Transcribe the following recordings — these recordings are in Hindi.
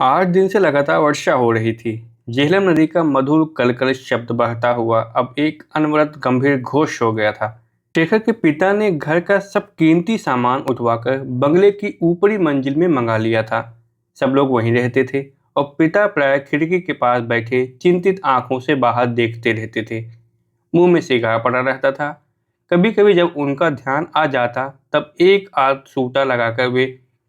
8 दिन से लगातार वर्षा हो रही थी। झेलम नदी का मधुर कलकल शब्द बहता हुआ अब एक अनवरत गंभीर घोष हो गया था। शेखर के पिता ने घर का सब कीमती सामान उठवाकर बंगले की ऊपरी मंजिल में मंगा लिया था। सब लोग वहीं रहते थे और पिता प्राय खिड़की के पास बैठे चिंतित आंखों से बाहर देखते रहते थे। मुंह में सिगार पड़ा रहता था। कभी कभी जब उनका ध्यान आ जाता तब एक आध सूटा लगाकर वे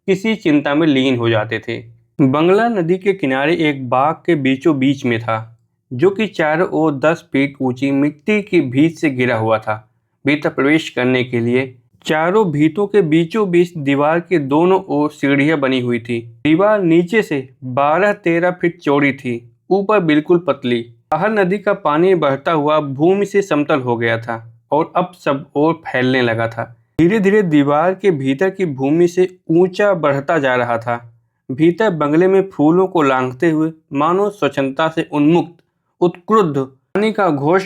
किसी चिंता में लीन हो जाते थे। बंगला नदी के किनारे एक बाग के बीचों बीच में था, जो कि चारों ओर 10 फीट ऊंची मिट्टी की भीत से घिरा हुआ था। भीतर प्रवेश करने के लिए चारों भीतों के बीचों बीच दीवार के दोनों ओर सीढ़ियां बनी हुई थी। दीवार नीचे से 12-13 फीट चौड़ी थी, ऊपर बिल्कुल पतली। बाहर नदी का पानी बहता हुआ भूमि से समतल हो गया था और अब सब ओर फैलने लगा था। धीरे धीरे दीवार के भीतर की भूमि से ऊंचा बढ़ता जा रहा था। भीतर बंगले में फूलों को लांघते हुए मानो स्वच्छंदता से उन्मुक्त उत्क्रुद्ध पानी का घोष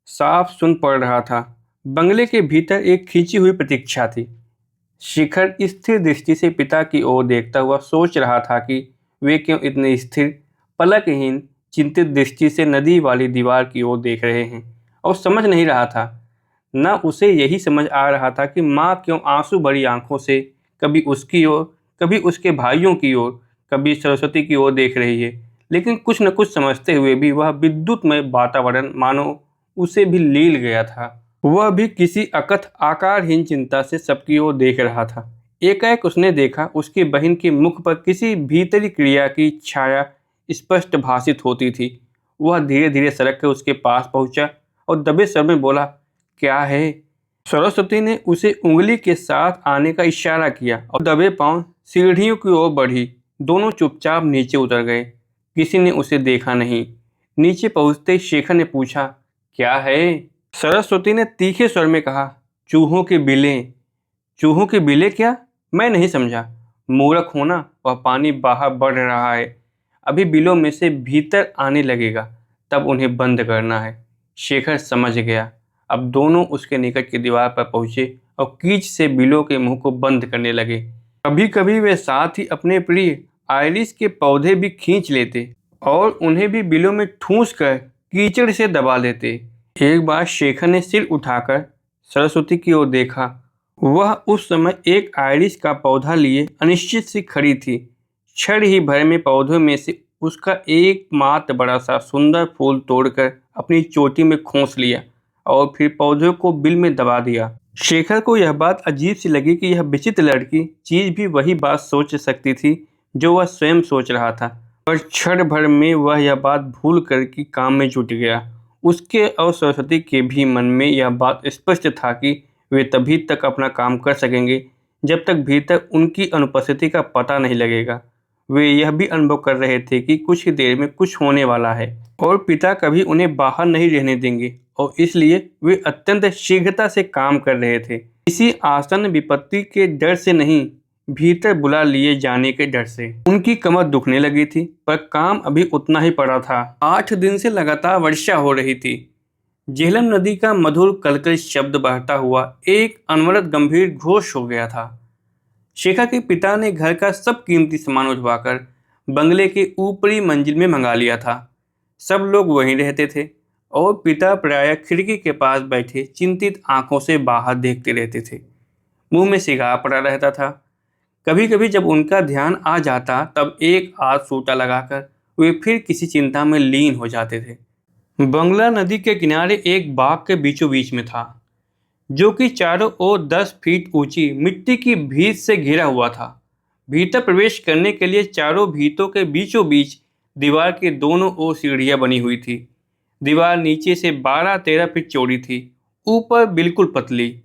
साफ सुन पड़ रहा था। बंगले के भीतर एक खींची हुई प्रतीक्षा थी। शिखर स्थिर दृष्टि से पिता की ओर देखता हुआ सोच रहा था कि वे क्यों इतने स्थिर, पलकहीन, चिंतित दृष्टि से नदी वाली दीवार की ओर देख रहे हैं, और समझ नहीं रहा था। न उसे यही समझ आ रहा था कि माँ क्यों आंसू भरी आंखों से कभी उसकी ओर, कभी उसके भाइयों की ओर, कभी सरस्वती की ओर देख रही है। लेकिन कुछ न कुछ समझते हुए भी वह विद्युतमय वातावरण मानो उसे भी लील गया था। वह भी किसी अकथ आकारहीन चिंता से सबकी ओर देख रहा था। एकाएक उसने देखा उसकी बहन के मुख पर किसी भीतरी क्रिया की छाया स्पष्ट भासित होती थी। वह धीरे धीरे सड़क के उसके पास पहुंचा और दबे स्वर में बोला, क्या है? सरस्वती ने उसे उंगली के साथ आने का इशारा किया और दबे पांव सीढ़ियों की ओर बढ़ी। दोनों चुपचाप नीचे उतर गए। किसी ने उसे देखा नहीं। नीचे पहुंचते ही शेखर ने पूछा, क्या है? सरस्वती ने तीखे स्वर में कहा, चूहों के बिलें। चूहों के बिलें क्या? मैं नहीं समझा। मूर्ख होना, वह पानी बाहर बढ़ रहा है। अभी बिलों में से भीतर आने लगेगा, तब उन्हें बंद करना है। शेखर समझ गया। अब दोनों उसके निकट की दीवार पर पहुंचे और कीच से बिलों के मुंह को बंद करने लगे। कभी कभी वे साथ ही अपने प्रिय आइरिस के पौधे भी खींच लेते और उन्हें भी बिलों में ठूंस कर कीचड़ से दबा लेते। एक बार शेखर ने सिर उठाकर सरस्वती की ओर देखा। वह उस समय एक आइरिस का पौधा लिए अनिश्चित सी खड़ी थी। क्षण ही भर में पौधों में से उसका एकमात्र बड़ा सा सुंदर फूल तोड़कर अपनी चोटी में खोस लिया और फिर पौधे को बिल में दबा दिया। शेखर को यह बात अजीब सी लगी कि यह विचित्र लड़की चीज भी वही बात सोच सकती थी जो वह स्वयं सोच रहा था। पर क्षण भर में वह यह बात भूल कर कि काम में जुट गया। उसके और सरस्वती के भी मन में यह बात स्पष्ट था कि वे तभी तक अपना काम कर सकेंगे जब तक भीतर उनकी अनुपस्थिति का पता नहीं लगेगा। वे यह भी अनुभव कर रहे थे कि कुछ ही देर में कुछ होने वाला है और पिता कभी उन्हें बाहर नहीं रहने देंगे, और इसलिए वे अत्यंत शीघ्रता से काम कर रहे थे। किसी आसन्न विपत्ति के डर से नहीं, भीतर बुला लिए जाने के डर से। उनकी कमर दुखने लगी थी, पर काम अभी उतना ही पड़ा था। 8 दिन से लगातार वर्षा हो रही थी। झेलम नदी का मधुर कलकल शब्द बहता हुआ एक अनवरत गंभीर घोष हो गया था। शेखर के पिता ने घर का सब कीमती सामान उठवाकर बंगले के ऊपरी मंजिल में मंगा लिया था। सब लोग वहीं रहते थे और पिता प्रायः खिड़की के पास बैठे चिंतित आंखों से बाहर देखते रहते थे। मुंह में सिगार पड़ा रहता था। कभी कभी जब उनका ध्यान आ जाता तब एक आध सूटा लगाकर वे फिर किसी चिंता में लीन हो जाते थे। बंगला नदी के किनारे एक बाग के बीचों बीच में था, जो कि चारों ओर 10 फीट ऊंची मिट्टी की भीत से घिरा हुआ था। भीतर प्रवेश करने के लिए चारों भीतों के बीचों बीच दीवार के दोनों ओर सीढ़ियां बनी हुई थी। दीवार नीचे से 12-13 फीट चौड़ी थी, ऊपर बिल्कुल पतली।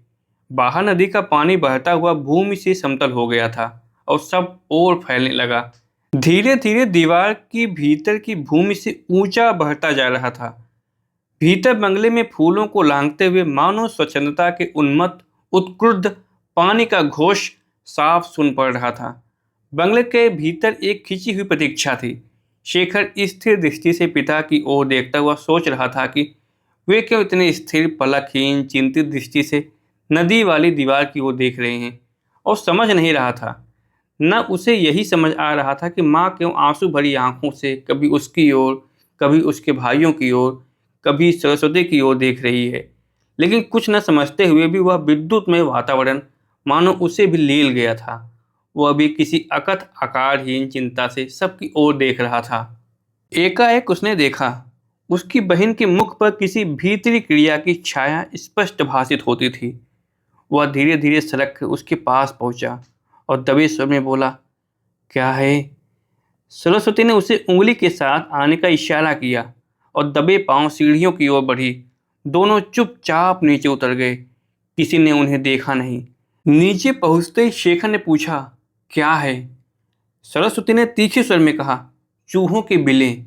बाहर नदी का पानी बहता हुआ भूमि से समतल हो गया था और सब ओर फैलने लगा। धीरे धीरे दीवार की भीतर की भूमि से ऊंचा बढ़ता जा रहा था। भीतर बंगले में फूलों को लांघते हुए मानो स्वच्छंदता के उन्मत्त उत्क्रुद्ध पानी का घोष साफ सुन पड़ रहा था। बंगले के भीतर एक खिंची हुई प्रतीक्षा थी। शेखर स्थिर दृष्टि से पिता की ओर देखता हुआ सोच रहा था कि वे क्यों इतने स्थिर, पलकहीन, चिंतित दृष्टि से नदी वाली दीवार की ओर देख रहे हैं, और समझ नहीं रहा था। न उसे यही समझ आ रहा था कि माँ क्यों आंसू भरी आंखों से कभी उसकी ओर, कभी उसके भाइयों की ओर, कभी सरस्वती की ओर देख रही है। लेकिन कुछ न समझते हुए भी वह विद्युतमय वातावरण मानो उसे भी लील गया था। वह भी किसी अकथ आकारहीन चिंता से सबकी ओर देख रहा था। एकाएक उसने देखा, उसकी बहन के मुख पर किसी भीतरी क्रिया की छाया स्पष्ट भासित होती थी। वह धीरे धीरे सरक कर उसके पास पहुंचा और दबे स्वर में बोला, क्या है? सरस्वती ने उसे उंगली के साथ आने का इशारा किया और दबे पांव सीढ़ियों की ओर बढ़ी। दोनों चुपचाप नीचे उतर गए। किसी ने उन्हें देखा नहीं। नीचे पहुंचते ही शेखर ने पूछा, क्या है? सरस्वती ने तीखे स्वर में कहा, चूहों के बिलें।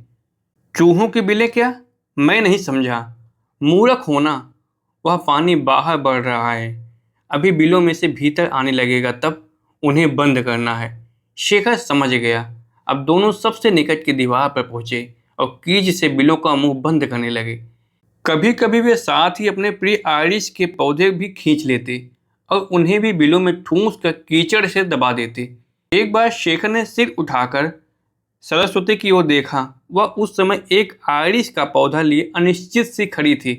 चूहों के बिलें क्या? मैं नहीं समझा। मूर्ख होना। वह पानी बाहर बढ़ रहा है। अभी बिलों में से भीतर आने लगेगा, तब उन्हें बंद करना है। शेखर समझ गया। अब दोनों सबसे निकट की दीवार पर पहुंचे और कीज से बिलों का मुंह बंद करने लगे। कभी कभी वे साथ ही अपने प्रिय आइरिश के पौधे भी खींच लेते और उन्हें भी बिलों में ठूंस कर कीचड़ से दबा देते। एक बार शेखर ने सिर उठाकर सरस्वती की ओर देखा। वह उस समय एक आइरिश का पौधा लिए अनिश्चित सी खड़ी थी।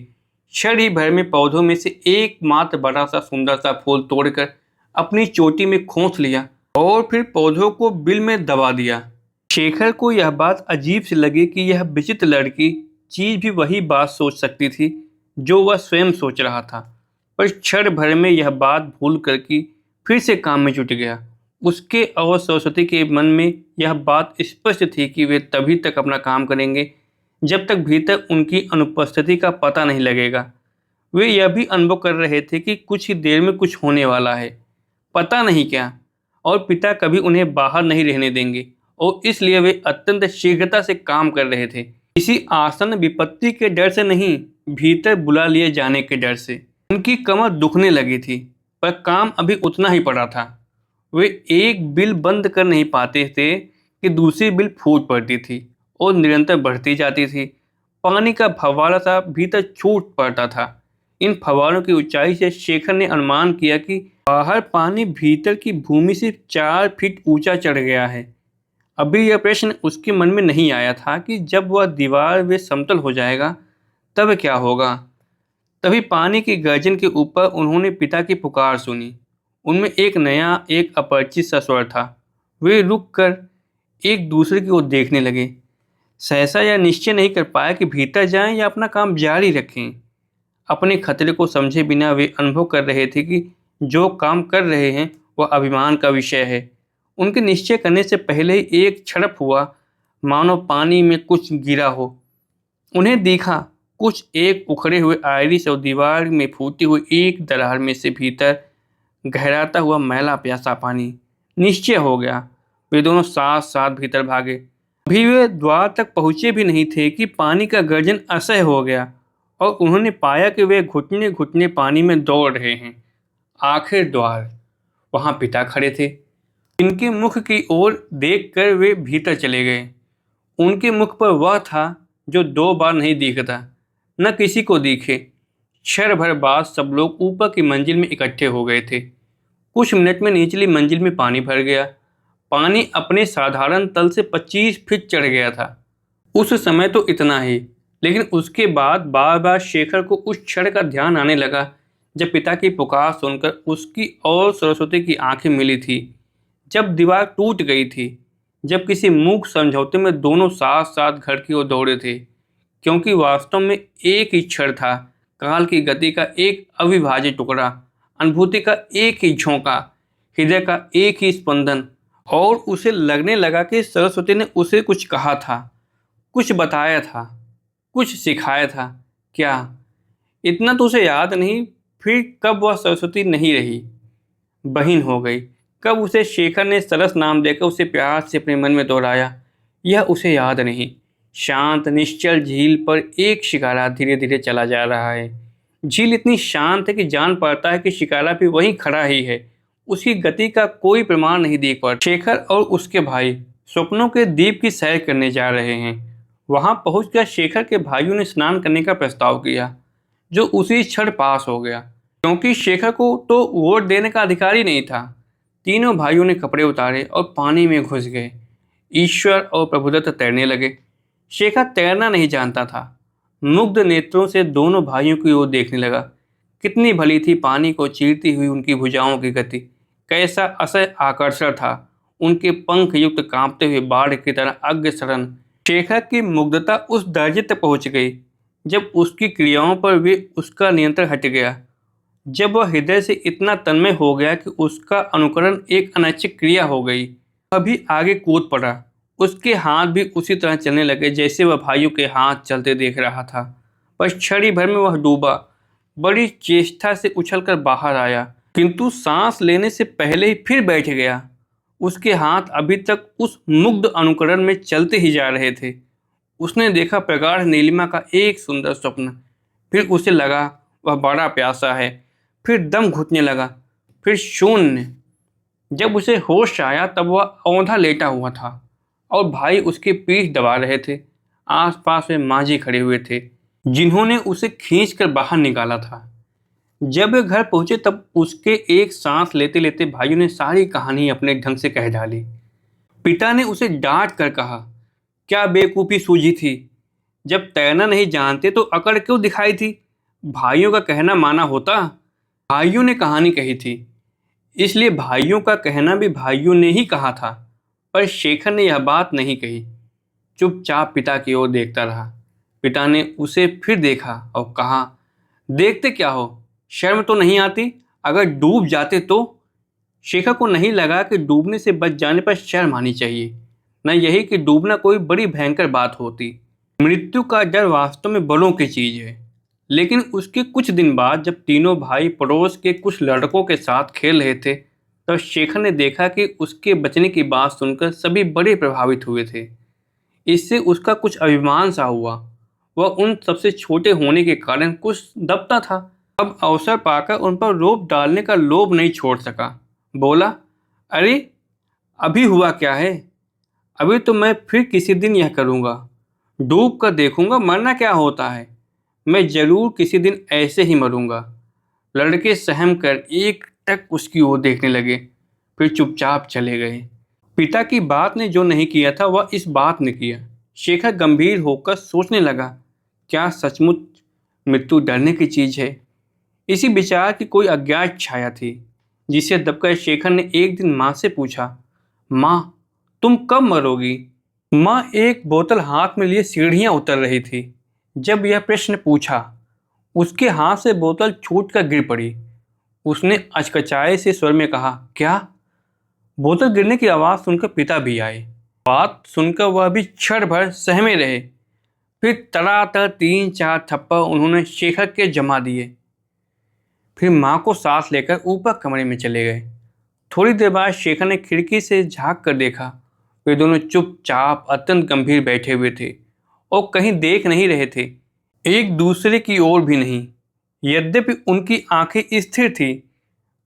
क्षण ही भर में पौधों में से एकमात्र बड़ा सा सुंदर सा फूल तोड़कर अपनी चोटी में खोस लिया और फिर पौधों को बिल में दबा दिया। शेखर को यह बात अजीब सी लगी कि यह विचित्र लड़की चीज भी वही बात सोच सकती थी जो वह स्वयं सोच रहा था। पर क्षण भर में यह बात भूल कर कि फिर से काम में जुट गया। उसके और सरस्वती के मन में यह बात स्पष्ट थी कि वे तभी तक अपना काम करेंगे जब तक भीतर उनकी अनुपस्थिति का पता नहीं लगेगा। वे यह भी अनुभव कर रहे थे कि कुछ ही देर में कुछ होने वाला है, पता नहीं क्या, और पिता कभी उन्हें बाहर नहीं रहने देंगे और इसलिए वे अत्यंत शीघ्रता से काम कर रहे थे। किसी आसन विपत्ति के डर से नहीं, भीतर बुला लिए जाने के डर से। उनकी कमर दुखने लगी थी, पर काम अभी उतना ही पड़ा था। वे एक बिल बंद कर नहीं पाते थे कि दूसरी बिल फूट पड़ती थी और निरंतर बढ़ती जाती थी। पानी का फव्वारा सा भीतर छूट पड़ता था। इन फव्वारों की ऊंचाई से शेखर ने अनुमान किया कि बाहर पानी भीतर की भूमि से 4 फीट ऊंचा चढ़ गया है। अभी यह प्रश्न उसके मन में नहीं आया था कि जब वह दीवार वे समतल हो जाएगा तब क्या होगा। तभी पानी की गर्जन के ऊपर उन्होंने पिता की पुकार सुनी। उनमें एक नया, एक अपरिचित सा स्वर था। वे रुक कर एक दूसरे की ओर देखने लगे। सहसा यह निश्चय नहीं कर पाया कि भीतर जाएं या अपना काम जारी रखें। अपने खतरे को समझे बिना वे अनुभव कर रहे थे कि जो काम कर रहे हैं वह अभिमान का विषय है। उनके निश्चय करने से पहले ही एक झड़प हुआ, मानो पानी में कुछ गिरा हो। उन्हें दिखा कुछ एक उखड़े हुए आइरिश और दीवार में फूटी हुई एक दरार में से भीतर गहराता हुआ मैला प्यासा पानी। निश्चय हो गया। वे दोनों साथ साथ भीतर भागे। अभी वे द्वार तक पहुंचे भी नहीं थे कि पानी का गर्जन असह्य हो गया और उन्होंने पाया कि वे घुटने घुटने पानी में दौड़ रहे हैं। आखिर द्वार। वहां पिता खड़े थे। इनके मुख की ओर देखकर वे भीतर चले गए। उनके मुख पर वह था जो 2 बार नहीं दिखता, न किसी को दिखे। क्षण भर बाद सब लोग ऊपर की मंजिल में इकट्ठे हो गए थे। कुछ मिनट में निचली मंजिल में पानी भर गया। पानी अपने साधारण तल से 25 फीट चढ़ गया था। उस समय तो इतना ही, लेकिन उसके बाद बार बार शेखर को उस क्षण का ध्यान आने लगा जब पिता की पुकार सुनकर उसकी और सरस्वती की आंखें मिली थी, जब दीवार टूट गई थी, जब किसी मूक समझौते में दोनों साथ साथ घर की ओर दौड़े थे। क्योंकि वास्तव में एक ही क्षण था, काल की गति का एक अविभाज्य टुकड़ा, अनुभूति का एक ही झोंका, हृदय का एक ही स्पंदन। और उसे लगने लगा कि सरस्वती ने उसे कुछ कहा था, कुछ बताया था, कुछ सिखाया था। क्या? इतना तो उसे याद नहीं। फिर कब वह सरस्वती नहीं रही, बहिन हो गई। कब उसे शेखर ने सरस नाम देकर उसे प्यार से अपने मन में दोहराया, यह उसे याद नहीं। शांत निश्चल झील पर एक शिकारा धीरे धीरे चला जा रहा है। झील इतनी शांत है कि जान पड़ता है कि शिकारा भी वहीं खड़ा ही है। उसकी गति का कोई प्रमाण नहीं देख पा। शेखर और उसके भाई स्वप्नों के द्वीप की सैर करने जा रहे हैं। वहां पहुंचकर शेखर के भाइयों ने स्नान करने का प्रस्ताव किया, जो उसी क्षण पास हो गया। क्योंकि शेखर को तो वोट देने का अधिकार ही नहीं था। तीनों भाइयों ने कपड़े उतारे और पानी में घुस गए। ईश्वर और प्रभुदत्त तैरने लगे। शेखर तैरना नहीं जानता था। मुग्ध नेत्रों से दोनों भाइयों की ओर देखने लगा। कितनी भली थी पानी को चीरती हुई उनकी भुजाओं की गति। कैसा असह्य आकर्षण था उनके पंख युक्त कांपते हुए बाढ़ की तरह अग्रसरण। शेखर की मुग्धता उस दर्जे तक पहुंच गई जब उसकी क्रियाओं पर भी उसका नियंत्रण हट गया। जब वह हृदय से इतना तन्मय हो गया कि उसका अनुकरण एक अनैच्छिक क्रिया हो गई। अभी आगे कूद पड़ा। उसके हाथ भी उसी तरह चलने लगे जैसे वह भाइयों के हाथ चलते देख रहा था। पर क्षण भर में वह डूबा। बड़ी चेष्टा से उछलकर बाहर आया, किंतु सांस लेने से पहले ही फिर बैठ गया। उसके हाथ अभी तक उस मुग्ध अनुकरण में चलते ही जा रहे थे। उसने देखा प्रगाढ़ नीलिमा का एक सुंदर स्वप्न। फिर उसे लगा वह बड़ा प्यासा है। फिर दम घुटने लगा। फिर शून्य। जब उसे होश आया तब वह औंधा लेटा हुआ था और भाई उसकी पीठ दबा रहे थे। आसपास में मांझी खड़े हुए थे जिन्होंने उसे खींचकर बाहर निकाला था। जब वे घर पहुंचे तब उसके एक सांस लेते लेते भाइयों ने सारी कहानी अपने ढंग से कह डाली। पिता ने उसे डांट कर कहा, क्या बेवकूफ़ी सूझी थी। जब तैरना नहीं जानते तो अकड़ क्यों दिखाई थी। भाइयों का कहना माना होता। भाइयों ने कहानी कही थी, इसलिए भाइयों का कहना भी भाइयों ने ही कहा था। पर शेखर ने यह बात नहीं कही। चुपचाप पिता की ओर देखता रहा। पिता ने उसे फिर देखा और कहा, देखते क्या हो, शर्म तो नहीं आती। अगर डूब जाते तो। शेखर को नहीं लगा कि डूबने से बच जाने पर शर्म आनी चाहिए, न यही कि डूबना कोई बड़ी भयंकर बात होती। मृत्यु का डर वास्तव में बड़ों की चीज है। लेकिन उसके कुछ दिन बाद जब तीनों भाई पड़ोस के कुछ लड़कों के साथ खेल रहे थे तब शेखर ने देखा कि उसके बचने की बात सुनकर सभी बड़े प्रभावित हुए थे। इससे उसका कुछ अभिमान सा हुआ। वह उन सबसे छोटे होने के कारण कुछ दबता था। अब अवसर पाकर उन पर रोब डालने का लोभ नहीं छोड़ सका। बोला, अरे अभी हुआ क्या है। अभी तो मैं फिर किसी दिन यह करूँगा। डूब कर देखूंगा मरना क्या होता है। मैं जरूर किसी दिन ऐसे ही मरूंगा। लड़के सहम कर एक टक उसकी ओर देखने लगे, फिर चुपचाप चले गए। पिता की बात ने जो नहीं किया था वह इस बात ने किया। शेखर गंभीर होकर सोचने लगा, क्या सचमुच मृत्यु डरने की चीज है। इसी विचार की कोई अज्ञात छाया थी जिसे दबकर शेखर ने एक दिन माँ से पूछा, माँ तुम कब मरोगी। माँ एक बोतल हाथ में लिए सीढ़ियां उतर रही थी। जब यह प्रश्न पूछा उसके हाथ से बोतल छूटकर गिर पड़ी। उसने अचकचाए से स्वर में कहा, क्या। बोतल गिरने की आवाज़ सुनकर पिता भी आए। बात सुनकर वह भी क्षण भर सहमे रहे। फिर तड़ातड़ 3-4 थप्पड़ उन्होंने शेखर के जमा दिए। फिर माँ को साथ लेकर ऊपर कमरे में चले गए। थोड़ी देर बाद शेखर ने खिड़की से झांक कर देखा। वे दोनों चुपचाप अत्यंत गंभीर बैठे हुए थे और कहीं देख नहीं रहे थे, एक दूसरे की ओर भी नहीं। यद्यपि उनकी आंखें स्थिर थी।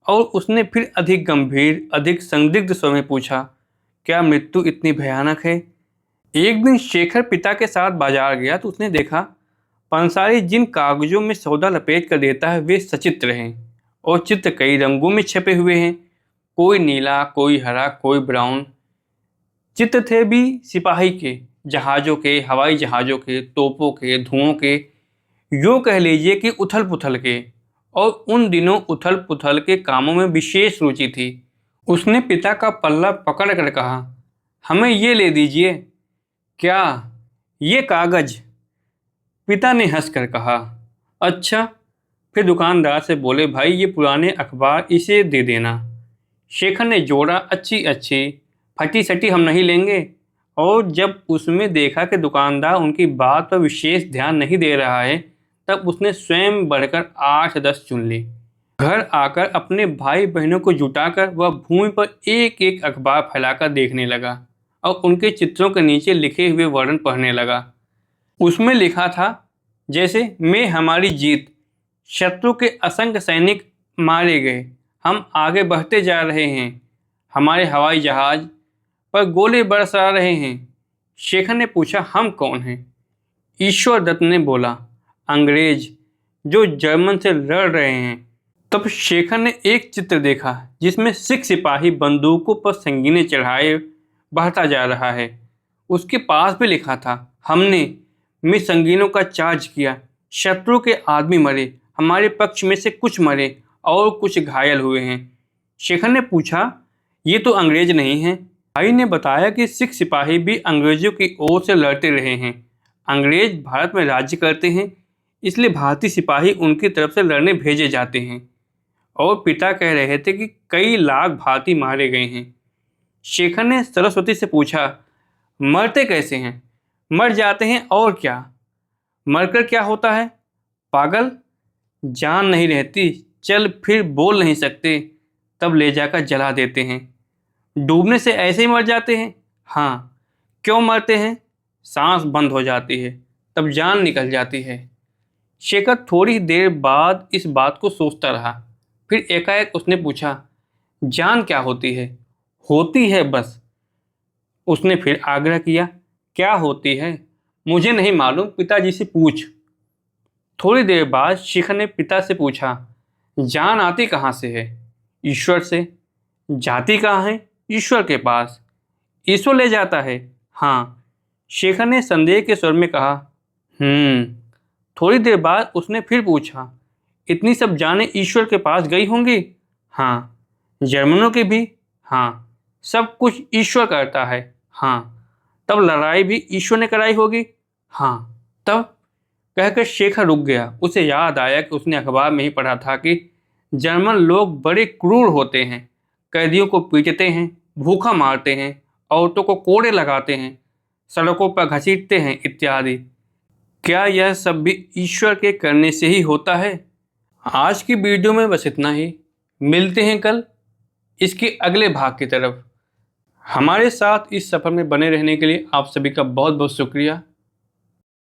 और उसने फिर अधिक गंभीर, अधिक संदिग्ध स्वर में पूछा, क्या मृत्यु इतनी भयानक है। एक दिन शेखर पिता के साथ बाजार गया तो उसने देखा पंसारी जिन कागजों में सौदा लपेट कर देता है वे सचित्र हैं और चित्र कई रंगों में छपे हुए हैं। कोई नीला, कोई हरा, कोई ब्राउन। चित्र थे भी सिपाही के, जहाज़ों के, हवाई जहाज़ों के, तोपों के, धुओं के, यूँ कह लीजिए कि उथल पुथल के। और उन दिनों उथल पुथल के कामों में विशेष रुचि थी। उसने पिता का पल्ला पकड़ कर कहा, हमें ये ले दीजिए। क्या, ये कागज। पिता ने हंसकर कहा, अच्छा। फिर दुकानदार से बोले, भाई ये पुराने अखबार, इसे दे देना। शेखर ने जोड़ा, अच्छी अच्छी, फटी सटी हम नहीं लेंगे। और जब उसमें देखा कि दुकानदार उनकी बात पर विशेष ध्यान नहीं दे रहा है तब उसने स्वयं बढ़कर 8-10 चुन ली। घर आकर अपने भाई बहनों को जुटाकर वह भूमि पर एक एक अखबार फैलाकर देखने लगा और उनके चित्रों के नीचे लिखे हुए वर्णन पढ़ने लगा। उसमें लिखा था, जैसे मैं हमारी जीत, शत्रु के असंख्य सैनिक मारे गए, हम आगे बढ़ते जा रहे हैं, हमारे हवाई जहाज पर गोले बरसा रहे हैं। शेखर ने पूछा, हम कौन हैं। ईश्वर दत्त ने बोला, अंग्रेज जो जर्मन से लड़ रहे हैं। तब शेखर ने एक चित्र देखा जिसमें सिख सिपाही बंदूकों पर संगीनें चढ़ाए बढ़ता जा रहा है। उसके पास भी लिखा था, हमने में संगीनों का चार्ज किया, शत्रु के आदमी मरे, हमारे पक्ष में से कुछ मरे और कुछ घायल हुए हैं। शेखर ने पूछा, ये तो अंग्रेज नहीं हैं। भाई ने बताया कि सिख सिपाही भी अंग्रेजों की ओर से लड़ते रहे हैं। अंग्रेज भारत में राज्य करते हैं, इसलिए भारतीय सिपाही उनकी तरफ से लड़ने भेजे जाते हैं। और पिता कह रहे थे कि कई लाख भारतीय मारे गए हैं। शेखर ने सरस्वती से पूछा, मरते कैसे हैं? मर जाते हैं और क्या, मरकर क्या होता है? पागल, जान नहीं रहती, चल फिर बोल नहीं सकते, तब ले जाकर जला देते हैं। डूबने से ऐसे ही मर जाते हैं? हाँ। क्यों मरते हैं? सांस बंद हो जाती है, तब जान निकल जाती है। शेखर थोड़ी देर बाद इस बात को सोचता रहा। फिर एकाएक उसने पूछा, जान क्या होती है? होती है बस। उसने फिर आग्रह किया, क्या होती है? मुझे नहीं मालूम, पिताजी से पूछ। थोड़ी देर बाद शेखर ने पिता से पूछा, जान आती कहाँ से है? ईश्वर से। जाती कहाँ है? ईश्वर के पास। ईश्वर ले जाता है? हाँ। शेखर ने संदेह के स्वर में कहा, थोड़ी देर बाद उसने फिर पूछा, इतनी सब जानें ईश्वर के पास गई होंगी? हाँ। जर्मनों की भी? हाँ। सब कुछ ईश्वर करता है? हाँ। तब लड़ाई भी ईश्वर ने कराई होगी? हाँ। तब कहकर शेखर रुक गया। उसे याद आया कि उसने अखबार में ही पढ़ा था कि जर्मन लोग बड़े क्रूर होते हैं, कैदियों को पीटते हैं, भूखा मारते हैं, औरतों को कोड़े लगाते हैं, सड़कों पर घसीटते हैं इत्यादि। क्या यह सब भी ईश्वर के करने से ही होता है? आज की वीडियो में बस इतना ही। मिलते हैं कल इसके अगले भाग की तरफ। हमारे साथ इस सफ़र में बने रहने के लिए आप सभी का बहुत बहुत शुक्रिया।